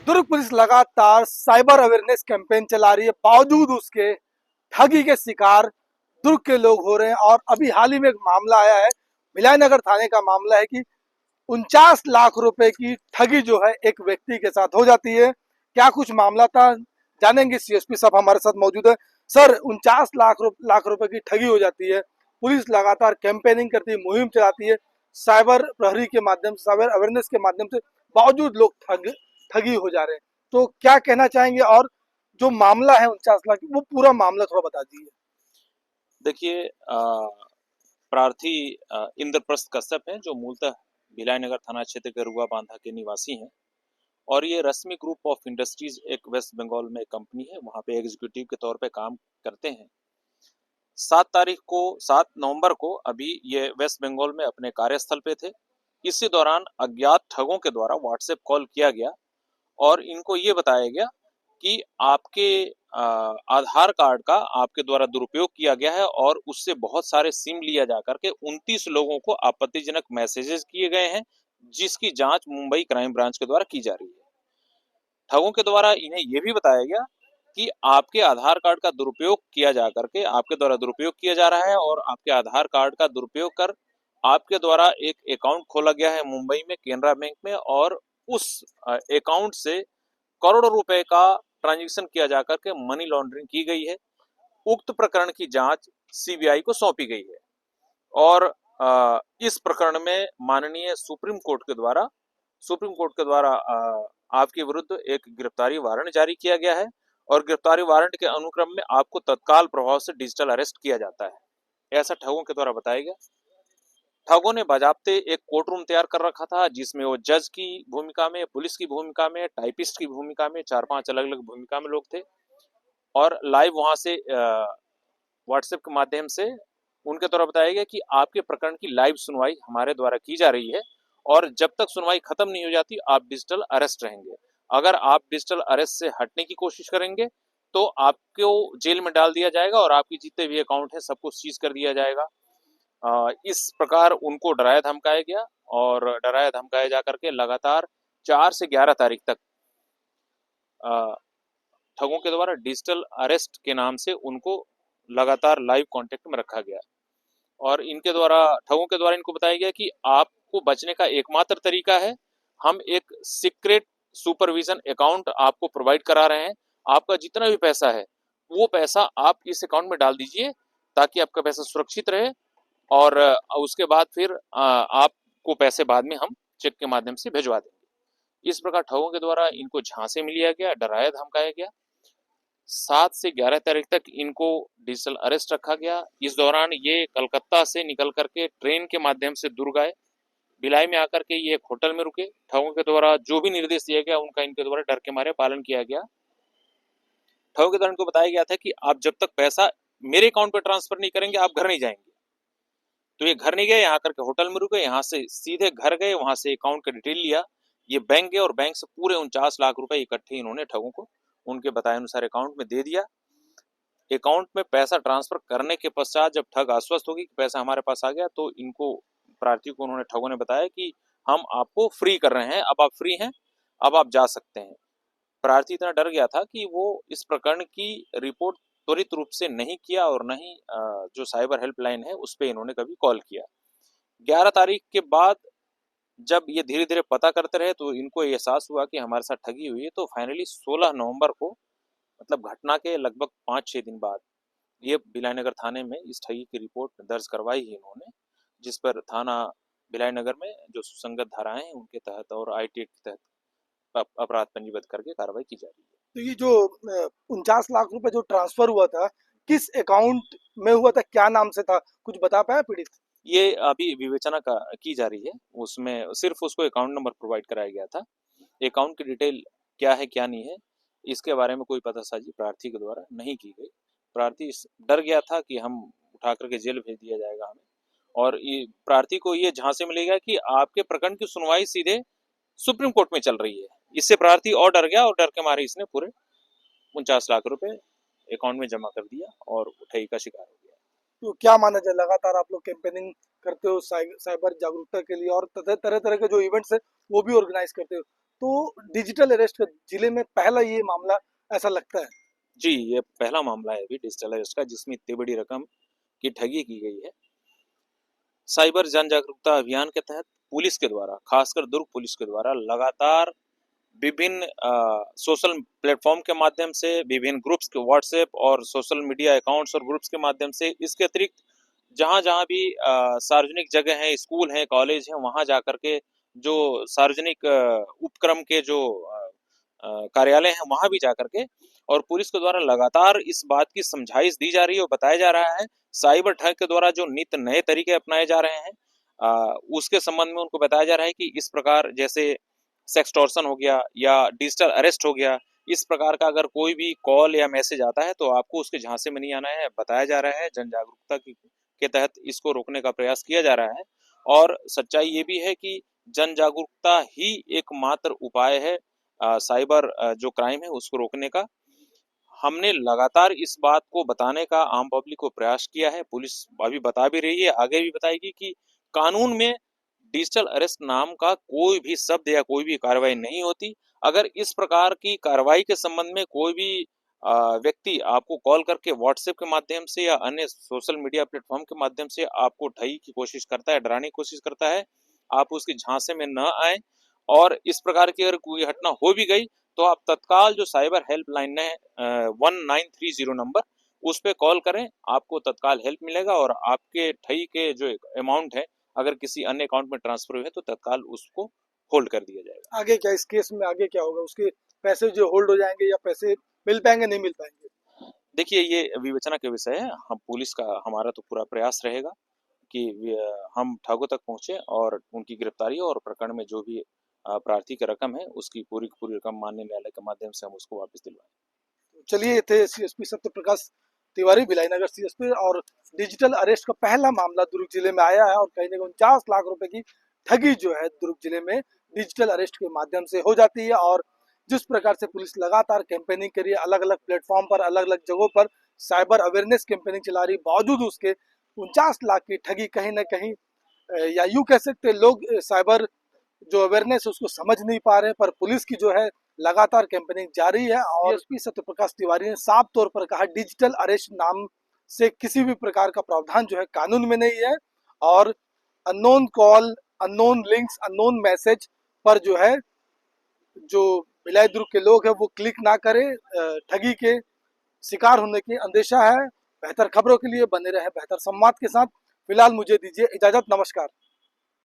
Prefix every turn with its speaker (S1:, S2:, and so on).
S1: दुर्ग police लगातार cyber awareness campaign चला रही है, बावजूद उसके ठगी के शिकार दुर्ग के लोग हो रहे हैं। और अभी हाल ही में एक मामला आया है, भिलाई नगर थाने का मामला है कि 49 लाख रुपए की ठगी जो है एक व्यक्ति के साथ हो जाती है। क्या कुछ मामला था, जानेंगे। सीएसपी साहब हमारे साथ मौजूद है। सर, 49 लाख रुपए की ठगी हो जाती है, पुलिस लगातार कैंपेनिंग करती है, मुहिम चलाती है साइबर प्रहरी के माध्यम से, साइबर अवेयरनेस के माध्यम से, बावजूद लोग ठगी हो जा रहे हैं। तो क्या कहना चाहेंगे, और जो मामला है 49 लाख, वो पूरा मामला थोड़ा बता दीजिए।
S2: देखिए, प्रार्थी इंद्रप्रस्थ कश्यप हैं, जो मूलतः भिलाई नगर थाना क्षेत्र के रुआ बांधा के निवासी हैं। और ये रश्मि ग्रुप ऑफ इंडस्ट्रीज एक वेस्ट बंगाल में कंपनी है, वहाँ पे एग्जीक्यूटिव के तौर पे काम करते हैं। 7 नवंबर को अभी ये वेस्ट बंगाल में अपने कार्यस्थल पे थे। इसी दौरान अज्ञात ठगों के द्वारा व्हाट्सएप कॉल किया गया और इनको ये बताया गया कि आपके आधार कार्ड का आपके द्वारा दुरुपयोग किया गया है और उससे बहुत सारे सिम लिया जा करके 29 लोगों को आपत्तिजनक मैसेजेस किए गए हैं, जिसकी जांच मुंबई क्राइम ब्रांच के द्वारा की जा रही है। ठगों के द्वारा इन्हें यह भी बताया गया कि आपके आधार कार्ड का दुरुपयोग किया जा करके आपके द्वारा दुरुपयोग किया जा रहा है और आपके आधार कार्ड का दुरुपयोग कर आपके द्वारा एक अकाउंट खोला गया है मुंबई में केनरा बैंक में, और उस अकाउंट से करोड़ों रुपए का ट्रांजैक्शन किया जा करके मनी लॉन्ड्रिंग की गई है। उक्त प्रकरण की जांच सीबीआई को सौंपी गई है और इस प्रकरण में माननीय सुप्रीम कोर्ट के द्वारा आपके विरुद्ध एक गिरफ्तारी वारंट जारी किया गया है और गिरफ्तारी वारंट के अनुक्रम में आपको तत्काल प्रभाव से डिजिटल अरेस्ट किया जाता है, ऐसा ठगों के द्वारा बताया गया। ठगों ने बाजाप्ते एक कोर्ट रूम तैयार कर रखा था, जिसमें वो जज की भूमिका में, पुलिस की भूमिका में, टाइपिस्ट की भूमिका में, 4-5 अलग अलग भूमिका में लोग थे और लाइव वहां से व्हाट्सएप के माध्यम से उनके द्वारा बताया गया कि आपके प्रकरण की लाइव सुनवाई हमारे द्वारा की जा रही है और जब तक सुनवाई खत्म नहीं हो जाती आप डिजिटल अरेस्ट रहेंगे। अगर आप डिजिटल अरेस्ट से हटने की कोशिश करेंगे तो आपको जेल में डाल दिया जाएगा और आपके जितने भी अकाउंट है सबको सीज कर दिया जाएगा। इस प्रकार उनको डराया धमकाया गया और डराया धमकाया जा करके लगातार 4 से 11 तारीख तक ठगों के द्वारा डिजिटल अरेस्ट के नाम से उनको लगातार लाइव कांटेक्ट में रखा गया और ठगों के द्वारा इनको बताया गया कि आपको बचने का एकमात्र तरीका है, हम एक सीक्रेट सुपरविजन अकाउंट आपको प्रोवाइड करा रहे हैं। आपका जितना भी पैसा है वो पैसा आप इस अकाउंट में डाल दीजिए ताकि आपका पैसा सुरक्षित रहे और उसके बाद फिर आपको पैसे बाद में हम चेक के माध्यम से भिजवा देंगे। इस प्रकार ठगों के द्वारा इनको झांसे में लिया गया, डराया धमकाया गया। 7 से 11 तारीख तक इनको डिजिटल अरेस्ट रखा गया। इस दौरान ये कलकत्ता से निकल करके ट्रेन के माध्यम से दुर्ग आए, भिलाई में आकर के ये एक होटल में रुके। ठगों के द्वारा जो भी निर्देश दिया गया उनका इनके द्वारा डर के मारे पालन किया गया। ठगों के द्वारा इनको बताया गया था कि आप जब तक पैसा मेरे अकाउंट पर ट्रांसफर नहीं करेंगे आप घर नहीं जाएंगे। तो ये घर नहीं गए, यहाँ करके होटल में रुके, यहाँ से सीधे घर गए, वहां से अकाउंट का डिटेल लिया, ये बैंक गए और बैंक से पूरे 49 लाख रुपए इकट्ठे इन्होंने ठगों को उनके बताए अनुसार अकाउंट में दे दिया। अकाउंट में पैसा ट्रांसफर करने के पश्चात जब ठग आश्वस्त होगी कि पैसा हमारे पास आ गया, तो इनको प्रार्थी को उन्होंने ठगों ने बताया कि हम आपको फ्री कर रहे हैं, अब आप फ्री हैं, अब आप जा सकते हैं। प्रार्थी इतना डर गया था कि वो इस प्रकरण की रिपोर्ट त्वरित रूप से नहीं किया और न ही जो साइबर हेल्पलाइन है उस पर इन्होंने कभी कॉल किया। 11 तारीख के बाद जब ये धीरे धीरे पता करते रहे तो इनको एहसास हुआ कि हमारे साथ ठगी हुई है। तो फाइनली 16 नवंबर को, मतलब घटना के लगभग 5-6 दिन बाद, ये भिलाई नगर थाने में इस ठगी की रिपोर्ट दर्ज करवाई है इन्होंने, जिस पर थाना भिलाई नगर में जो सुसंगत धाराएं हैं उनके तहत और IT के तहत अपराध पंजीबद्ध करके कार्रवाई की जा रही है।
S1: तो ये जो 49 लाख रुपए जो ट्रांसफर हुआ था, किस अकाउंट में हुआ था, क्या नाम से था, कुछ बता पाया पीड़ित?
S2: ये अभी विवेचना की जा रही है, उसमें सिर्फ उसको अकाउंट नंबर प्रोवाइड कराया गया था। अकाउंट की डिटेल क्या है क्या नहीं है इसके बारे में कोई पतासाजी प्रार्थी के द्वारा नहीं की गई। प्रार्थी डर गया था कि हम उठा करके जेल भेज दिया जाएगा हमें, और ये प्रार्थी को ये झांसे मिलेगा कि आपके प्रकरण की सुनवाई सीधे सुप्रीम कोर्ट में चल रही है। इससे प्रार्थी और डर गया और डर के मारे इसने पूरे 49 लाख रुपए अकाउंट में जमा कर दिया और ठगी का शिकार हो गया।
S1: तो क्या माना जाए, लगातार आप लोग कैंपेनिंग करते हो साइबर जागरूकता के लिए और तरह तरह के जो इवेंट्स है वो भी ऑर्गेनाइज करते हो, तो डिजिटल अरेस्ट का जिले में पहला ये मामला ऐसा लगता है।
S2: जी, ये पहला मामला है अभी डिजिटल अरेस्ट का जिसमें इतनी बड़ी रकम की ठगी की गई है। साइबर जन जागरूकता अभियान के तहत पुलिस के द्वारा, खासकर दुर्ग पुलिस के द्वारा लगातार विभिन्न सोशल प्लेटफॉर्म के माध्यम से, विभिन्न ग्रुप्स के व्हाट्सएप और सोशल मीडिया अकाउंट्स और ग्रुप्स के माध्यम से, इसके अतिरिक्त जहाँ जहाँ भी सार्वजनिक जगह हैं, स्कूल हैं, कॉलेज हैं, वहाँ जा कर के जो सार्वजनिक उपक्रम के जो कार्यालय हैं वहाँ भी जा कर के और पुलिस के द्वारा लगातार इस बात की समझाइश दी जा रही है और बताया जा रहा है साइबर ठग के द्वारा जो नित नए तरीके अपनाए जा रहे हैं उसके संबंध में उनको बताया जा रहा है कि इस प्रकार जैसे सेक्सटॉर्शन हो गया या डिजिटल अरेस्ट हो गया, इस प्रकार का अगर कोई भी कॉल या मैसेज आता है तो आपको उसके झांसे में नहीं आना है, बताया जा रहा है। जन जागरूकता के तहत इसको रोकने का प्रयास किया जा रहा है और सच्चाई ये भी है कि जन जागरूकता ही एकमात्र उपाय है साइबर जो क्राइम है उसको रोकने का। हमने लगातार इस बात को बताने का आम पब्लिक को प्रयास किया है, पुलिस अभी बता भी रही है, आगे भी बताएगी कि कानून में डिजिटल अरेस्ट नाम का कोई भी शब्द या कोई भी कार्रवाई नहीं होती। अगर इस प्रकार की कार्रवाई के संबंध में कोई भी व्यक्ति आपको कॉल करके व्हाट्सएप के माध्यम से या अन्य सोशल मीडिया प्लेटफॉर्म के माध्यम से आपको ठगी की कोशिश करता है, डराने की कोशिश करता है, आप उसके झांसे में न आए और इस प्रकार की अगर कोई घटना हो भी गई तो आप तत्काल जो साइबर हेल्पलाइन है 1930 नंबर उस पे कॉल करें, आपको तत्काल हेल्प मिलेगा और आपके ठगी के जो अमाउंट है अगर किसी अन्य अकाउंट में ट्रांसफर हुए तो तत्काल उसको होल्ड कर दिया जाएगा।
S1: आगे क्या इस केस में, आगे क्या होगा, उसके पैसे जो होल्ड हो जाएंगे या पैसे मिल पाएंगे नहीं मिल पाएंगे?
S2: देखिए ये विवेचना के विषय है, हम पुलिस का हमारा तो पूरा प्रयास रहेगा कि हम ठगों तक पहुंचे और उनकी गिरफ्तारी और प्रकरण में जो भी प्रार्थी की रकम है उसकी पूरी की पूरी रकम माननीय न्यायालय के माध्यम से हम उसको वापस दिलवाएं।
S1: चलिए, ये थे सीएसपी सत्य प्रकाश तिवारी, भिलाई नगर सीएसपी। और डिजिटल अरेस्ट का पहला मामला दुर्ग जिले में आया है और कहीं ना 49 लाख रुपए की ठगी जो है दुर्ग जिले में डिजिटल अरेस्ट के माध्यम से हो जाती है। और जिस प्रकार से पुलिस लगातार कैंपेनिंग कर रही है, अलग अलग प्लेटफॉर्म पर, अलग अलग जगहों पर साइबर अवेयरनेस कैंपेनिंग चला रही, बावजूद उसके 49 लाख की ठगी कहीं ना कहीं या यूं कह सकते लोग साइबर जो अवेयरनेस है उसको समझ नहीं पा रहे हैं। पर पुलिस की जो है लगातार कैंपेनिंग जारी है और एसपी सत्यप्रकाश तिवारी ने साफ तौर पर कहा, डिजिटल अरेस्ट नाम से किसी भी प्रकार का प्रावधान जो है कानून में नहीं है और unknown call, unknown links, unknown message पर जो है जो भिलाई दुर्ग के लोग हैं वो क्लिक ना करें। ठगी के शिकार होने की अंदेशा है। बेहतर खबरों के लिए बने रहे बेहतर संवाद के साथ। फिलहाल मुझे दीजिए इजाजत, नमस्कार।